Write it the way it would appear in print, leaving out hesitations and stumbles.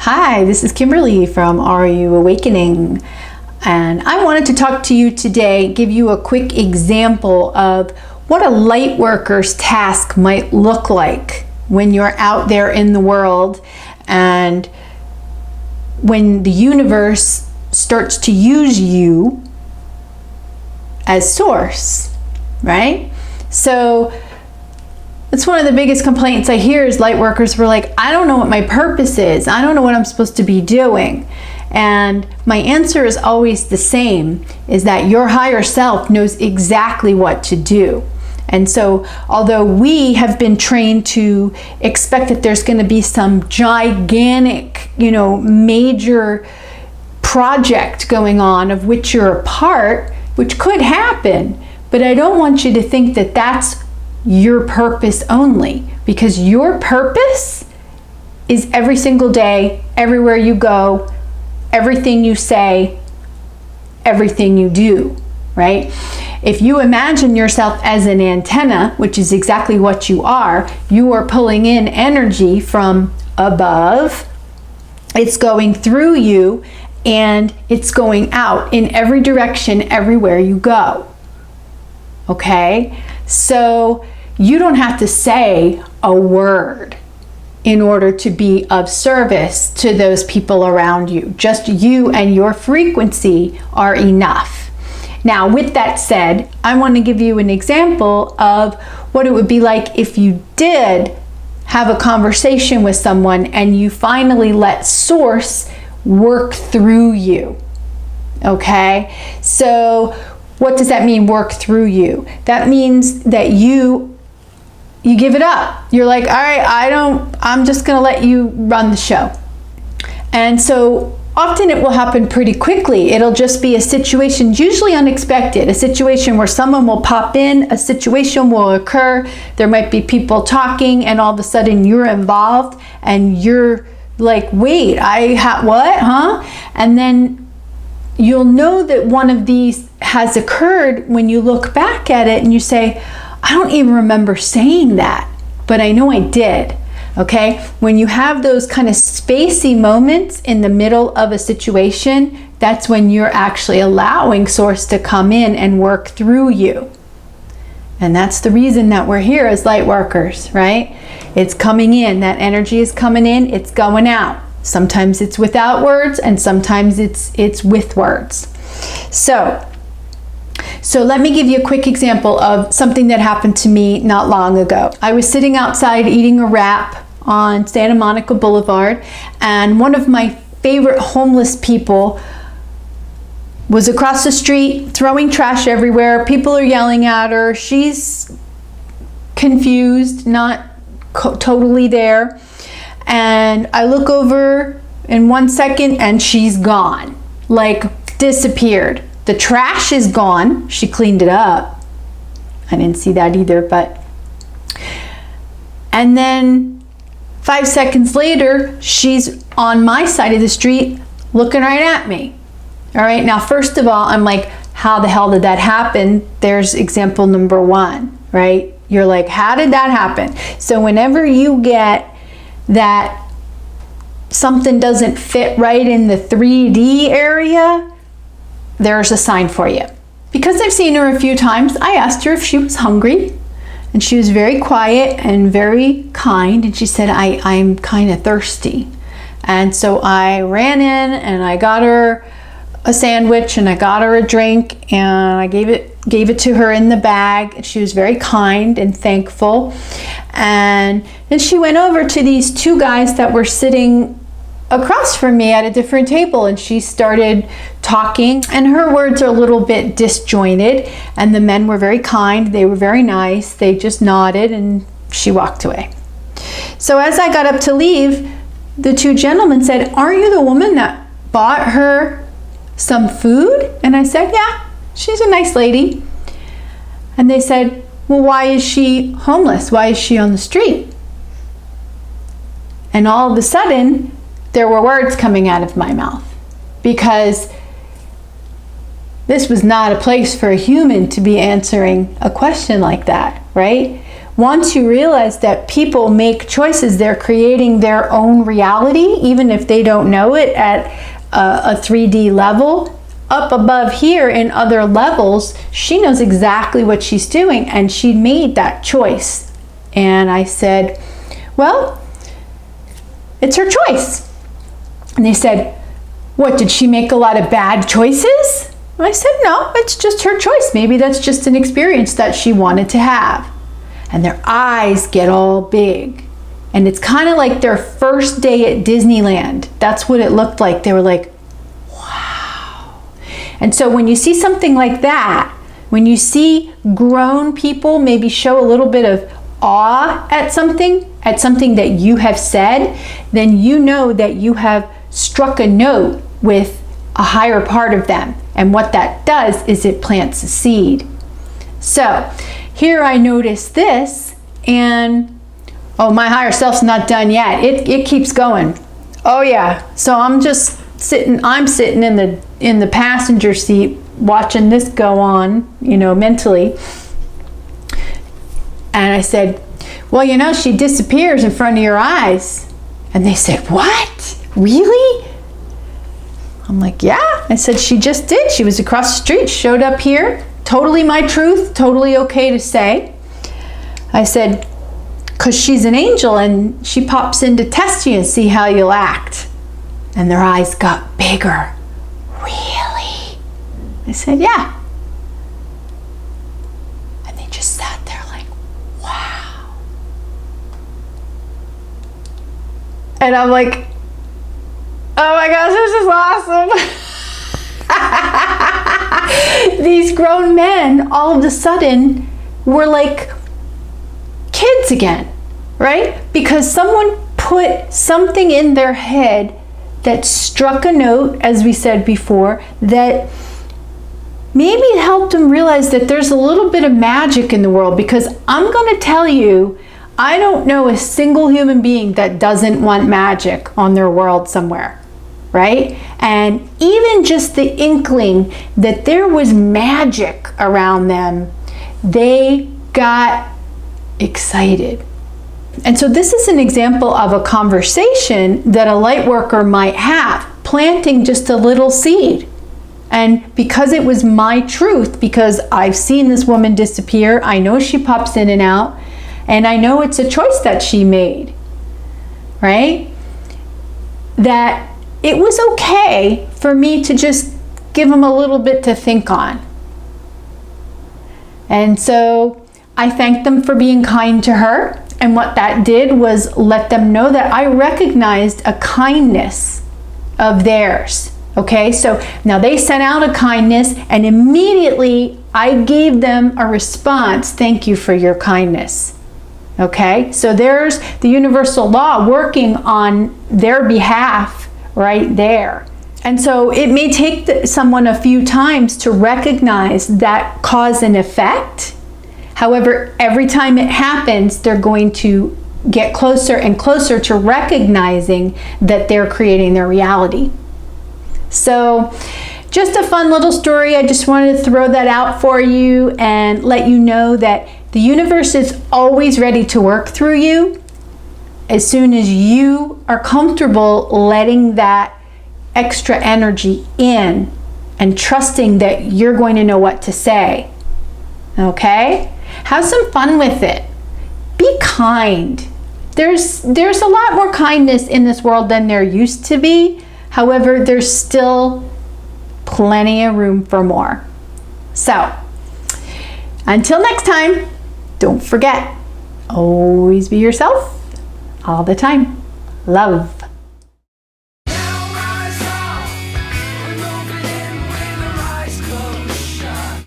Hi, this is Kimberly from Are You Awakening? And I wanted to talk to you today, give you a quick example of what a Lightworker's task might look like when you're out there in the world and when the universe starts to use you as source, right? So that's one of the biggest complaints I hear is Lightworkers were like, I don't know what my purpose is. I don't know what I'm supposed to be doing. And my answer is always the same, is that your higher self knows exactly what to do. And so although we have been trained to expect that there's going to be some gigantic, major project going on of which you're a part, which could happen, but I don't want you to think that that's your purpose only, because your purpose is every single day, everywhere you go, everything you say, everything you do, right? If you imagine yourself as an antenna, which is exactly what you are pulling in energy from above. It's going through you and it's going out in every direction, everywhere you go. Okay? So you don't have to say a word in order to be of service to those people around you. Just you and your frequency are enough. Now, with that said, I want to give you an example of what it would be like if you did have a conversation with someone and you finally let Source work through you. Okay? So what does that mean, work through you? That means that you give it up. You're like, all right, I'm just gonna let you run the show. And so often it will happen pretty quickly. It'll just be a situation, usually unexpected, a situation where someone will pop in, a situation will occur, there might be people talking, and all of a sudden you're involved and you're like, wait, what, huh? And then you'll know that one of these has occurred when you look back at it and you say, I don't even remember saying that, but I know I did. Okay? When you have those kind of spacey moments in the middle of a situation, that's when you're actually allowing Source to come in and work through you. And that's the reason that we're here as Lightworkers, right? It's coming in, that energy is coming in, it's going out. Sometimes it's without words and sometimes it's with words. So let me give you a quick example of something that happened to me not long ago. I was sitting outside eating a wrap on Santa Monica Boulevard, and one of my favorite homeless people was across the street throwing trash everywhere. People are yelling at her. She's confused, not totally there. And I look over in 1 second and she's gone, like disappeared. The trash is gone. She cleaned it up. I didn't see that either, but. And then 5 seconds later, she's on my side of the street looking right at me. All right, now first of all, I'm like, how the hell did that happen? There's example number one, right? You're like, how did that happen? So whenever you get that something doesn't fit right in the 3D area, there's a sign for you. Because I've seen her a few times, I asked her if she was hungry, and she was very quiet and very kind, and she said, I'm kind of thirsty. And so I ran in and I got her a sandwich and I got her a drink and I gave it to her in the bag. She was very kind and thankful. And then she went over to these two guys that were sitting across from me at a different table, and she started talking, and her words are a little bit disjointed, and the men were very kind, they were very nice, they just nodded and she walked away. So as I got up to leave, the two gentlemen said, aren't you the woman that bought her some food? And I said, yeah, she's a nice lady. And they said, well, why is she homeless? Why is she on the street? And all of a sudden there were words coming out of my mouth, because this was not a place for a human to be answering a question like that, right? Once you realize that people make choices, they're creating their own reality, even if they don't know it at a 3D level. Up above here in other levels, she knows exactly what she's doing, and she made that choice. And I said, well, it's her choice. And they said, what, did she make a lot of bad choices? And I said, no, it's just her choice. Maybe that's just an experience that she wanted to have. And their eyes get all big. And it's kind of like their first day at Disneyland. That's what it looked like. They were like, wow. And so when you see something like that, when you see grown people maybe show a little bit of awe at something that you have said, then you know that you have struck a note with a higher part of them. And what that does is it plants a seed. So here I notice this, and oh, my higher self's not done yet. It keeps going. Oh yeah. So I'm sitting in the passenger seat watching this go on, mentally. And I said, well, she disappears in front of your eyes. And they said, what? Really? I'm like, yeah. I said, she just did. She was across the street, showed up here. Totally my truth, totally okay to say. I said, because she's an angel and she pops in to test you and see how you'll act. And their eyes got bigger. Really? I said, yeah. And they just sat there like, wow. And I'm like, oh my gosh, this is awesome. These grown men all of a sudden were like kids again, right? Because someone put something in their head that struck a note, as we said before, that maybe helped them realize that there's a little bit of magic in the world. Because I'm going to tell you, I don't know a single human being that doesn't want magic on their world somewhere. Right? And even just the inkling that there was magic around them, they got excited. And so this is an example of a conversation that a light worker might have, planting just a little seed. And because it was my truth, because I've seen this woman disappear, I know she pops in and out, and I know it's a choice that she made, right? That it was okay for me to just give them a little bit to think on. And so I thanked them for being kind to her. And what that did was let them know that I recognized a kindness of theirs. Okay, so now they sent out a kindness, and immediately I gave them a response. Thank you for your kindness. Okay, so there's the universal law working on their behalf right there. And so it may take someone a few times to recognize that cause and effect. However, every time it happens, they're going to get closer and closer to recognizing that they're creating their reality. So just a fun little story. I just wanted to throw that out for you and let you know that the universe is always ready to work through you as soon as you are comfortable letting that extra energy in and trusting that you're going to know what to say. Okay? Have some fun with it. Be kind. There's a lot more kindness in this world than there used to be. However, there's still plenty of room for more. So, until next time, don't forget, always be yourself all the time. Love.